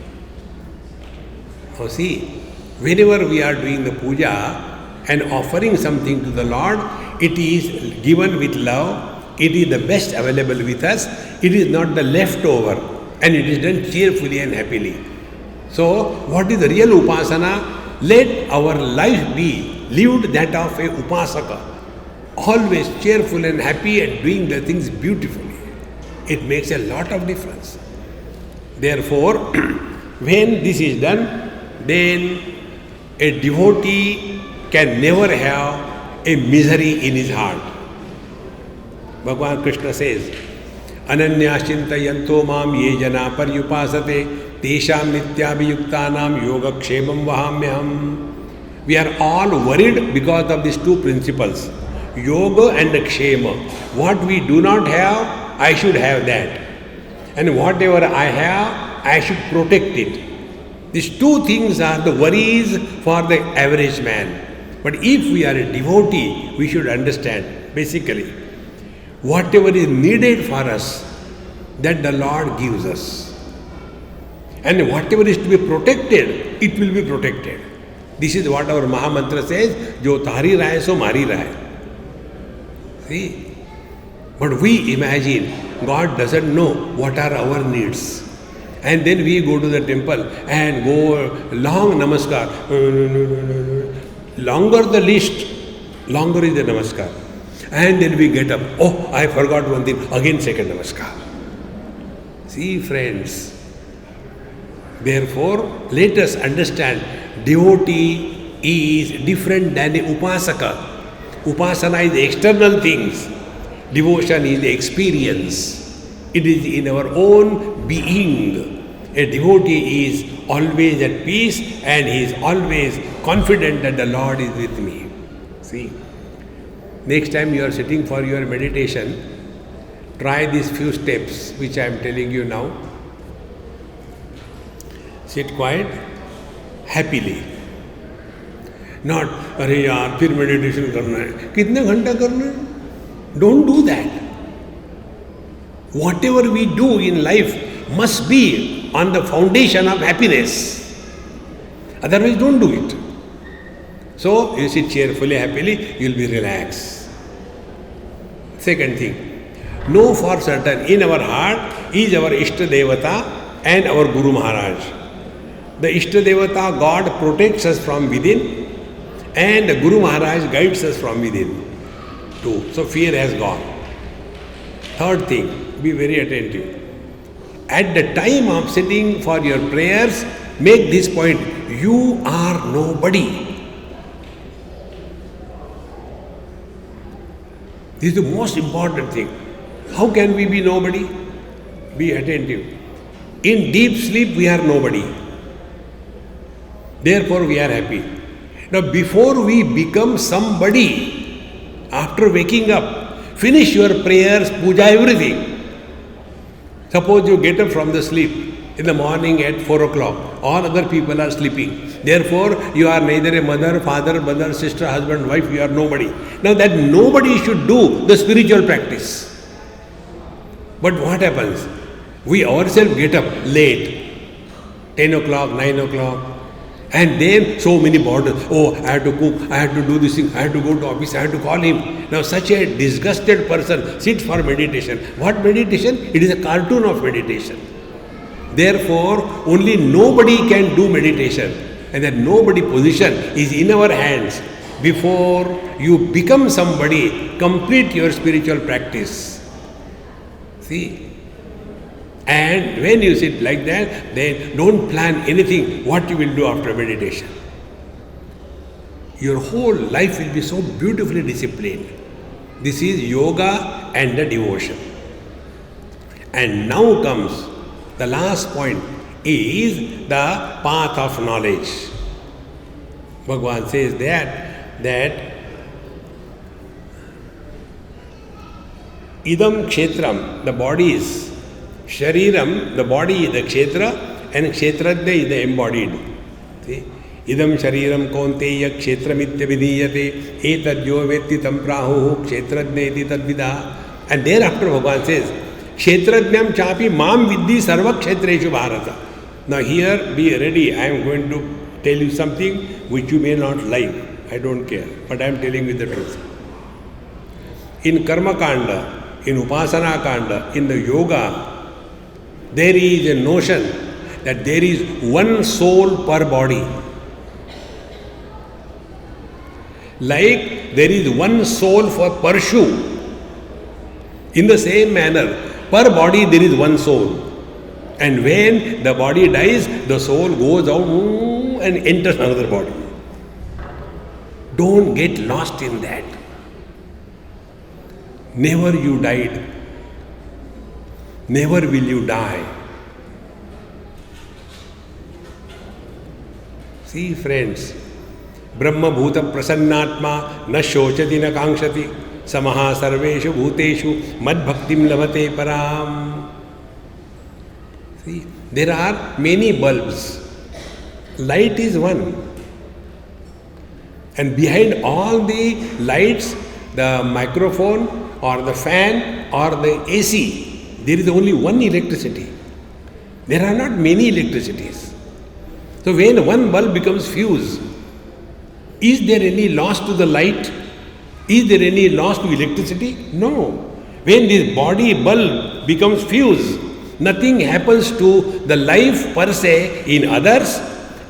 Now see, Whenever we are doing the puja and offering something to the Lord, it is given with love, it is the best available with us, it is not the leftover, and it is done cheerfully and happily. So, what is the real upasana? Let our life be lived that of a upasaka, always cheerful and happy and doing the things beautifully. It makes a lot of difference. Therefore, when this is done, then a devotee can never have a misery in his heart. Bhagavan Krishna says, Ananyashintayanto mam ye jana paryupasate tesham nityabhiyuktanam yogakshemam vahamyaham. We are all worried because of these two principles, yoga and kshema. What we do not have, I should have that. And whatever I have, I should protect it. These two things are the worries for the average man. But if we are a devotee, we should understand, basically, whatever is needed for us, that the Lord gives us. And whatever is to be protected, it will be protected. This is what our Mahamantra says, Jo tari rahe so mari rahe. See? But we imagine God doesn't know what are our needs. And then we go to the temple and go long namaskar. Longer the list, longer is the namaskar. And then we get up. Oh, I forgot one thing. Again second namaskar. See, friends. Therefore, let us understand, devotee is different than the upasaka. Upasana is the external things. Devotion is the experience. It is in our own being. A devotee is always at peace and he is always confident that the Lord is with me. See, next time you are sitting for your meditation, try these few steps which I am telling you now. Sit quiet, happily. Not, अरे यार फिर meditation करना है, कितने घंटा करना है? Don't do that. Whatever we do in life must be on the foundation of happiness. Otherwise, don't do it. So, you sit cheerfully, happily, you will be relaxed. Second thing, know for certain in our heart is our Ishta Devata and our Guru Maharaj. The Ishta Devata, God protects us from within, and the Guru Maharaj guides us from within too. So, fear has gone. Third thing, be very attentive. At the time of sitting for your prayers, make this point, you are nobody. This is the most important thing. How can we be nobody? Be attentive. In deep sleep, we are nobody. Therefore, we are happy. Now, before we become somebody, after waking up, finish your prayers, puja, everything. Suppose you get up from the sleep in the morning at 4 o'clock. All other people are sleeping. Therefore, you are neither a mother, father, brother, sister, husband, wife, you are nobody. Now that nobody should do the spiritual practice. But what happens? We ourselves get up late, 10 o'clock, 9 o'clock. And then so many burdens. Oh, I have to cook, I have to do this thing, I have to go to office, I have to call him. Now such a disgusted person sits for meditation. What meditation? It is a cartoon of meditation. Therefore, only nobody can do meditation. And that nobody position is in our hands. Before you become somebody, complete your spiritual practice. See? And when you sit like that, then don't plan anything what you will do after meditation. Your whole life will be so beautifully disciplined. This is yoga and the devotion. And now comes the last point, is the path of knowledge. Bhagavan says that idam kshetram, the body is Shariram, the body is the kshetra, and kshetradya is the embodied. See? Idam shariram konteya kshetramitya vidiyate etadyo vetti tam prahu kshetradya iti tadvida. And thereafter Bhagavan says, kshetradnyam chapi mam vidhi sarva kshetreshu bharata. Now here be ready, I am going to tell you something which you may not like. I don't care, but I am telling you the truth. In Karma Kanda, in Upasana Kanda, in the Yoga, there is a notion that there is one soul per body. Like there is one soul per shoe. In the same manner, per body there is one soul. And when the body dies, the soul goes out and enters another body. Don't get lost in that. Never you died. Never will you die. See, friends, Brahma Bhuta Prasannatma na shochati na kankshati samaha sarveshu bhuteshu mad bhaktim lavate param. See, there are many bulbs. Light is one. And behind all the lights, the microphone or the fan or the AC, there is only one electricity. There are not many electricities. So when one bulb becomes fused, is there any loss to the light? Is there any loss to electricity? No. When this body bulb becomes fused, nothing happens to the life per se in others,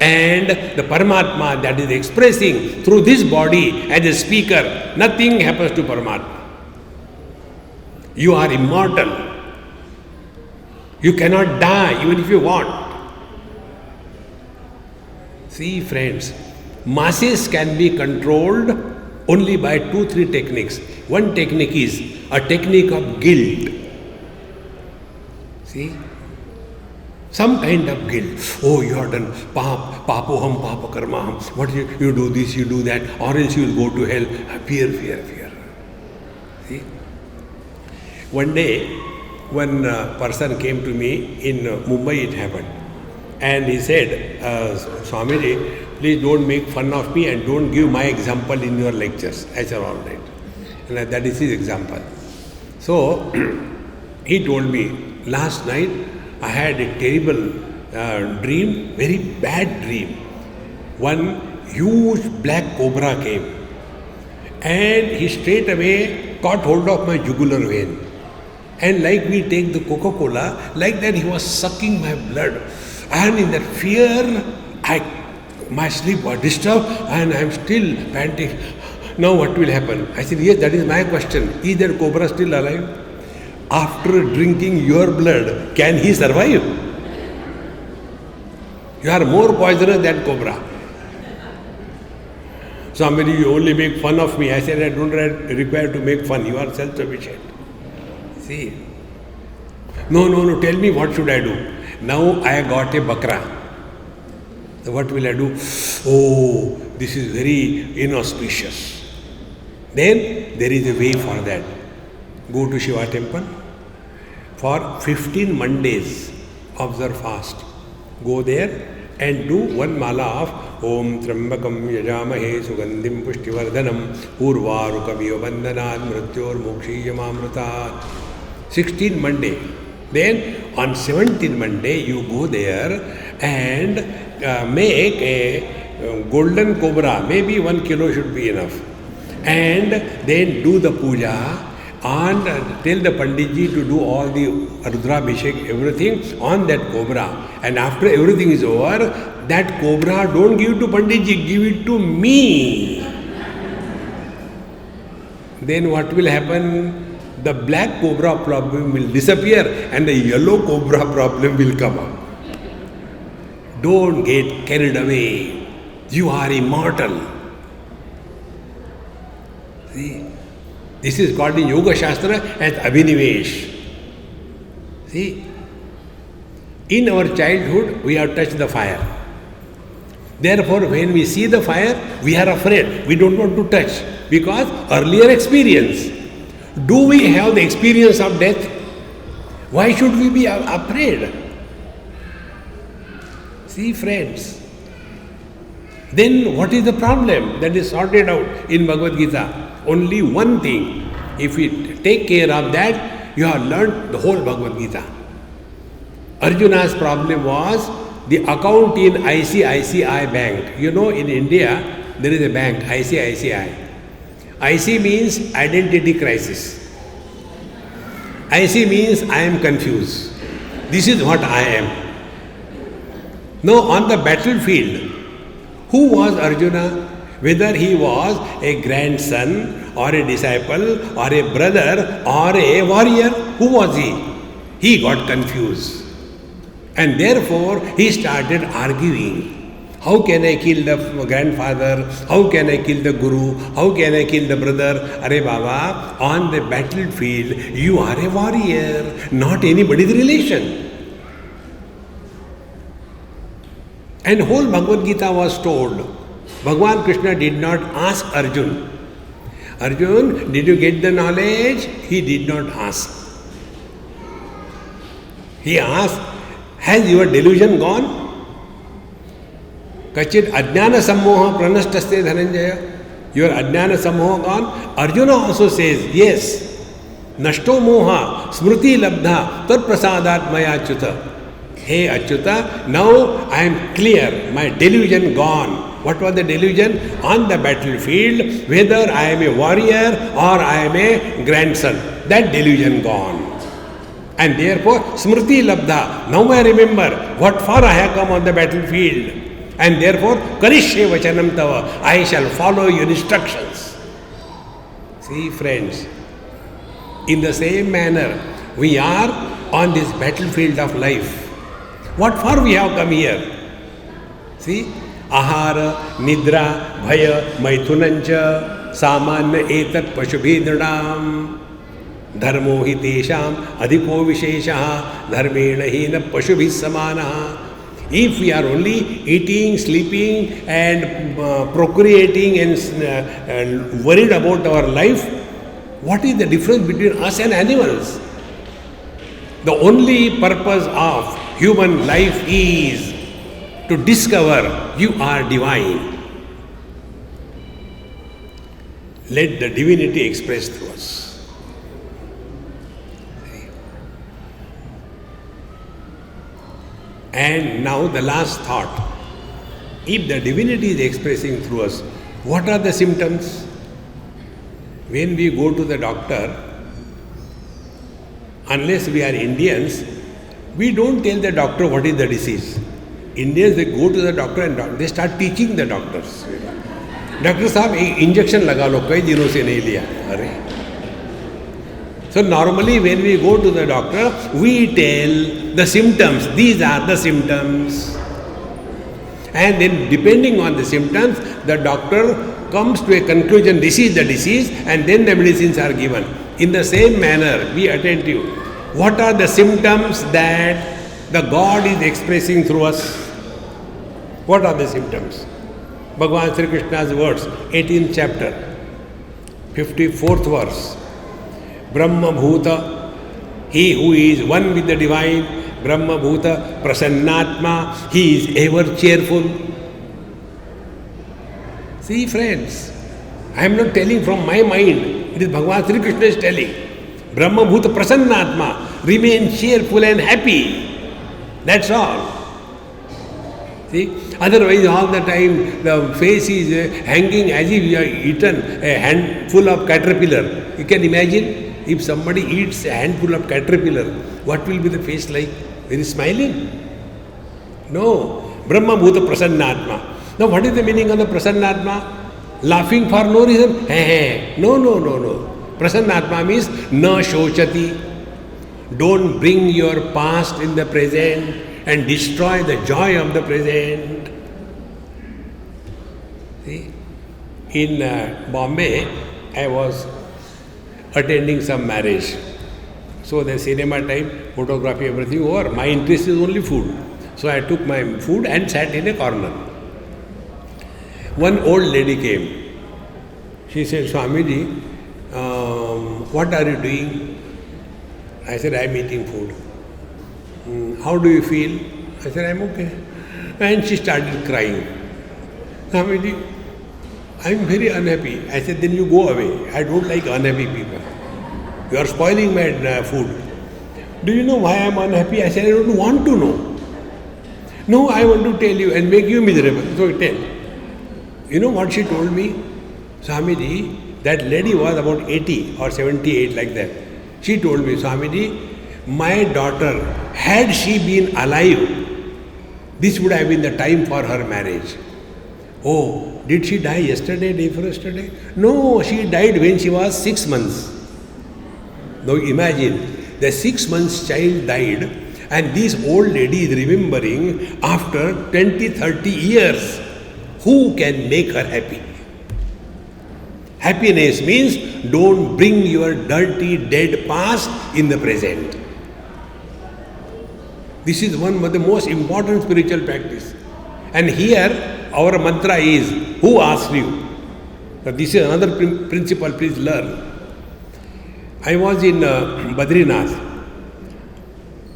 and the Paramatma that is expressing through this body as a speaker, nothing happens to Paramatma. You are immortal. You cannot die even if you want. See, friends, masses can be controlled only by 2-3 techniques. One technique is a technique of guilt. See? Some kind of guilt. Oh, you have done papoham, papakarmaham. What you do this, you do that, or else you will go to hell. Fear, fear, fear. See? One day, one person came to me in Mumbai, it happened. And he said, Swamiji, please don't make fun of me and don't give my example in your lectures. I said, all right. And that is his example. So, he told me, last night I had a terrible dream, very bad dream. One huge black cobra came and he straight away caught hold of my jugular vein. And like we take the Coca-Cola, like that he was sucking my blood. And in that fear, my sleep was disturbed and I am still panting. Now what will happen? I said, yes, that is my question. Is that cobra still alive? After drinking your blood, can he survive? You are more poisonous than cobra. Somebody, you only make fun of me. I said, I don't require to make fun. You are self-sufficient. See? No, tell me what should I do? Now I got a bakra. So what will I do? Oh, this is very inauspicious. Then there is a way for that. Go to Shiva temple. For 15 Mondays, observe fast. Go there and do one mala of Om Trambakam Yajamahe Sugandhim Pushtivardhanam Urvarukaviyo Bandhanat Mrityor Mokshiyamamrutat. 16 Monday. Then on 17th Monday you go there and make a golden cobra, maybe 1 kilo should be enough. And then do the puja and tell the Panditji to do all the Rudrabhishek, everything on that cobra. And after everything is over, that cobra don't give to Panditji, give it to me. Then what will happen? The black cobra problem will disappear and the yellow cobra problem will come up. Don't get carried away. You are immortal. See? This is called in Yoga Shastra as Abhinivesh. See? In our childhood, we have touched the fire. Therefore, when we see the fire, we are afraid. We don't want to touch because earlier experience. Do we have the experience of death? Why should we be afraid? See, friends. Then what is the problem that is sorted out in Bhagavad-Gita? Only one thing. If we take care of that, you have learned the whole Bhagavad-Gita. Arjuna's problem was the account in ICICI Bank. You know, in India, there is a bank, ICICI. IC means identity crisis. IC means I am confused. This is what I am. Now, on the battlefield, who was Arjuna? Whether he was a grandson or a disciple or a brother or a warrior, who was he? He got confused. And therefore, he started arguing. How can I kill the grandfather? How can I kill the guru? How can I kill the brother? Arey Baba, on the battlefield, you are a warrior, not anybody's relation. And whole Bhagavad-Gita was told. Bhagavan Krishna did not ask Arjuna. Arjuna, did you get the knowledge? He did not ask. He asked, has your delusion gone? Kachit ajnana sammoha pranashtaste dhananjaya. Your ajnana sammoha gone? Arjuna also says, yes. Nashto moha smriti labdha tat prasadat maya achyuta. Hey Achyuta, now I am clear, my delusion gone. What was the delusion? On the battlefield, whether I am a warrior or I am a grandson, that delusion gone. And therefore, smriti labdha, now I remember what for I have come on the battlefield. And therefore, karishye vachanam tava, I shall follow your instructions. See friends, in the same manner, we are on this battlefield of life. What for we have come here? See, ahara, nidra, bhaya, maithunancha, samanya etat pashubhidranam, dharmo hi tesham, adhipo visheshaha, dharmena hina pashubhis samanaha. If we are only eating, sleeping and procreating and worried about our life, what is the difference between us and animals? The only purpose of human life is to discover you are divine. Let the divinity express through us. And now the last thought. If the divinity is expressing through us, what are the symptoms? When we go to the doctor, unless we are Indians, we don't tell the doctor what is the disease. Indians, they go to the doctor and they start teaching the doctors. Doctor साहब एक injection लगा लो, कई दिनों से नहीं लिया. अरे. So normally when we go to the doctor, we tell the symptoms. These are the symptoms. And then depending on the symptoms, the doctor comes to a conclusion, this is the disease, and then the medicines are given. In the same manner, be attentive. What are the symptoms that the God is expressing through us? What are the symptoms? Bhagavan Sri Krishna's words, 18th chapter, 54th verse. Brahma Bhuta, he who is one with the divine, Brahma Bhuta, Prasannatma, he is ever cheerful. See friends, I am not telling from my mind, it is Bhagavan Sri Krishna is telling. Brahma Bhuta Prasannatma, remain cheerful and happy. That's all. See, otherwise all the time the face is hanging as if you have eaten a handful of caterpillar. You can imagine if somebody eats a handful of caterpillar, what will be the face like? Very smiling? No. Brahma Bhuta Prasannatma. Now what is the meaning of the Prasannatma? Laughing for no reason? No. Prasannatma means na shochati. Don't bring your past in the present and destroy the joy of the present. See? In Bombay, I was attending some marriage. So the cinema time, photography, everything over. My interest is only food. So I took my food and sat in a corner. One old lady came. She said, Swamiji, what are you doing? I said, I am eating food. How do you feel? I said, I am okay. And she started crying. Swamiji, I am very unhappy. I said, then you go away. I don't like unhappy people. You are spoiling my food. Do you know why I am unhappy? I said, I don't want to know. No, I want to tell you and make you miserable. So tell. You know what she told me? Swamiji, that lady was about 80 or 78 like that. She told me, Swamiji, my daughter, had she been alive, this would have been the time for her marriage. Oh, did she die yesterday, day before yesterday? No, she died when she was 6 months. Now imagine, the 6 months child died and this old lady is remembering after 20, 30 years. Who can make her happy? Happiness means don't bring your dirty, dead past in the present. This is one of the most important spiritual practice. And here our mantra is, who asked you? So this is another principle, please learn. I was in Badrinath,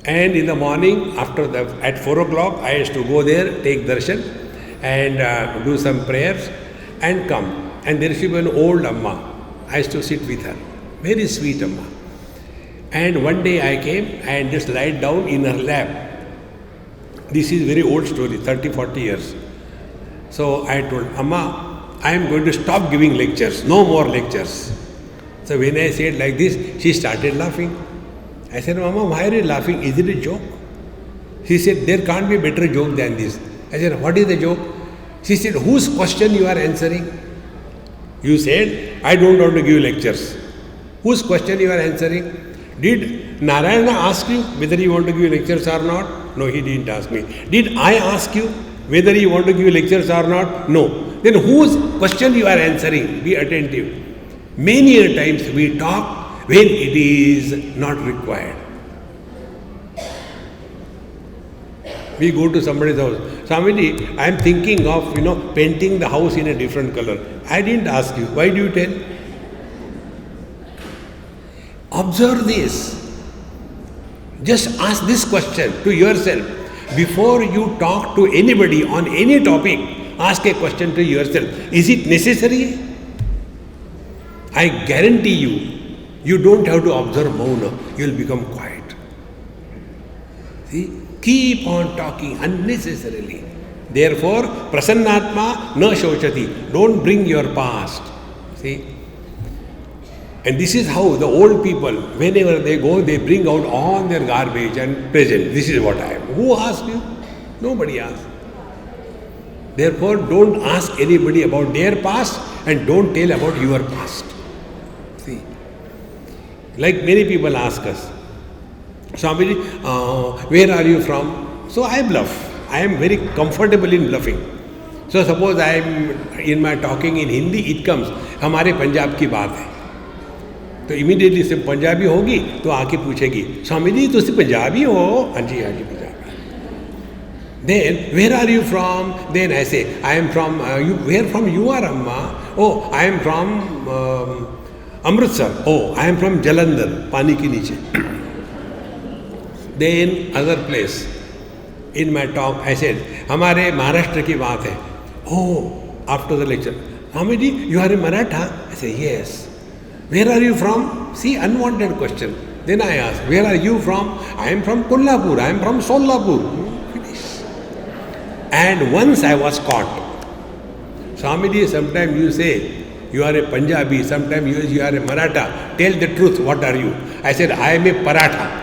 and in the morning at 4 o'clock I used to go there, take darshan and do some prayers and come. And there used to be an old Amma. I used to sit with her. Very sweet Amma. And one day I came and just lied down in her lap. This is very old story, 30, 40 years. So I told, Amma, I am going to stop giving lectures. No more lectures. So when I said like this, she started laughing. I said, Mama, why are you laughing? Is it a joke? She said, there can't be a better joke than this. I said, what is the joke? She said, whose question you are answering? You said, I don't want to give lectures. Whose question you are answering? Did Narayana ask you whether you want to give lectures or not? No, he didn't ask me. Did I ask you whether you want to give lectures or not? No. Then whose question you are answering? Be attentive. Many times we talk when it is not required. We go to somebody's house. Swamiji, I am thinking of, painting the house in a different color. I didn't ask you. Why do you tell? Observe this. Just ask this question to yourself. Before you talk to anybody on any topic, ask a question to yourself. Is it necessary? I guarantee you, you don't have to observe mauna. You will become quiet. See? Keep on talking unnecessarily. Therefore, prasannatma na shochati. Don't bring your past. See? And this is how the old people, whenever they go, they bring out all their garbage and present. This is what I am. Who asked you? Nobody asked. Therefore, don't ask anybody about their past and don't tell about your past. See? Like many people ask us, Swamiji, where are you from? So I bluff. I am very comfortable in bluffing. So suppose I am in my talking in Hindi, it comes, हमारे पंजाब की बात है. तो immediately से पंजाबी होगी तो आके पूछेगी, स्वामीजी तो से पंजाबी हो? हाँ जी Punjabi. Then where are you from? Then I say, I am from, where from you are Amma? Oh, I am from Amritsar. Oh, I am from Jalandhar, पानी के नीचे. Then other place, in my talk I said, हमारे महाराष्ट्र की बात है. Oh, after the lecture, Swamiji, you are a Maratha? I say, yes. Where are you from? See, unwanted question. Then I ask, where are you from? I am from Kolhapur, I am from Solapur. Finish. And once I was caught. Swamiji, sometimes you say, you are a Punjabi, sometimes you are a Maratha. Tell the truth, what are you? I said, I am a Paratha.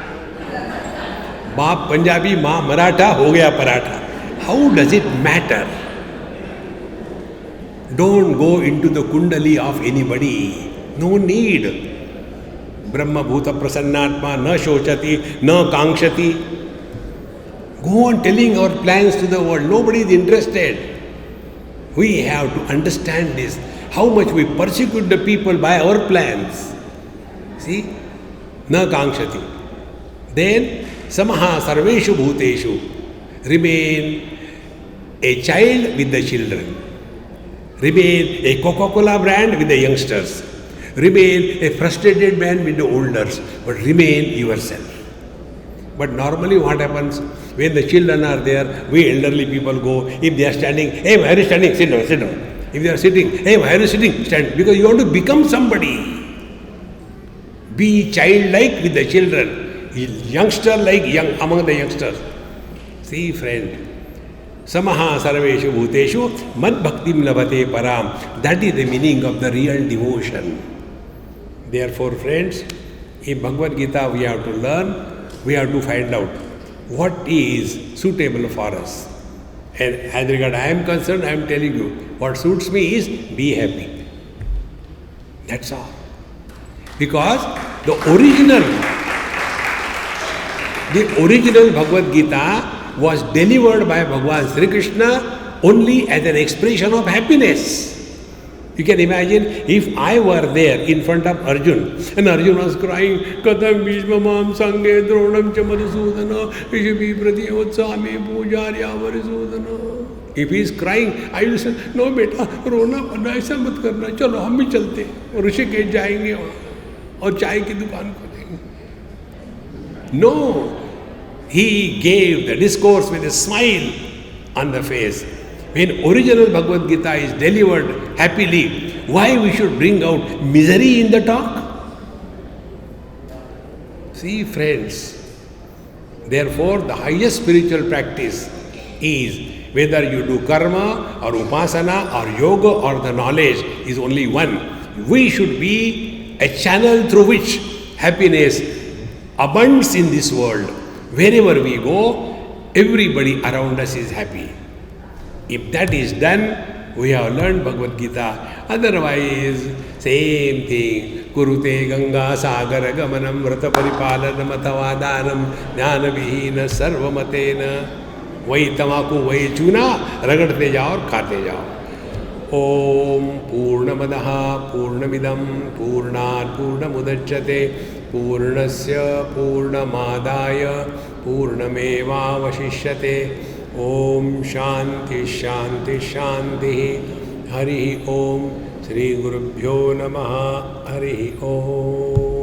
बाप पंजाबी माँ मराठा हो गया paratha. How does it matter? Don't go into the kundali of anybody. No need. Brahma bhuta prasannatma na shochati na kankshati. Go on telling our plans to the world. Nobody is interested. We have to understand this. How much we persecute the people by our plans. See? Na kankshati. Then Samaha sarveshu bhuteshu. Remain a child with the children. Remain a Coca-Cola brand with the youngsters. Remain a frustrated man with the olders. But remain yourself. But normally what happens? When the children are there, we elderly people go. If they are standing, hey, why are you standing? Sit down, sit down. If they are sitting, hey, why are you sitting? Stand. Because you want to become somebody. Be childlike with the children. Youngster like young among the youngsters. See, friend, Samaha sarveshu bhuteshu mad bhaktim labhate param. That is the meaning of the real devotion. Therefore, friends, in Bhagavad-Gita we have to learn, we have to find out what is suitable for us. And as regard I am concerned, I am telling you, what suits me is be happy. That's all. Because the original Bhagavad-Gita was delivered by Bhagavan Sri Krishna only as an expression of happiness. You can imagine if I were there in front of Arjuna and Arjuna was crying, Katham Bhishmamam Sange Dronam cha Madhusudana Ishabi Pratyotsami Pujarya Varisudana. If he is crying, I will say, no beta, rona padna, aisa mat karna, chalo hum bhi chalte hain, Rishikesh jayenge wahan aur chai ki dukaan kholenge. No, he gave the discourse with a smile on the face. When original Bhagavad Gita is delivered happily, why we should bring out misery in the talk? See, friends, therefore the highest spiritual practice is whether you do karma or upasana or yoga or the knowledge is only one. We should be a channel through which happiness abunds in this world. Wherever we go, everybody around us is happy. If that is done, we have learned Bhagavad Gita. Otherwise, same thing. Kurute Ganga Sagara Gamanam Vrata Paripalanam Atavadanam Jnana Vihina Sarvamatena. Vahi tamaku vahi chuna, ragarte jao aur khate jao. Om Purnamadaha Purnamidam Purnat Purnamudachyate Purnasya Purnamadaya Purnameva Vashishyate. Om Shanti Shanti Shanti. Hari Om. Shri Gurubhyo Namaha. Hari Om.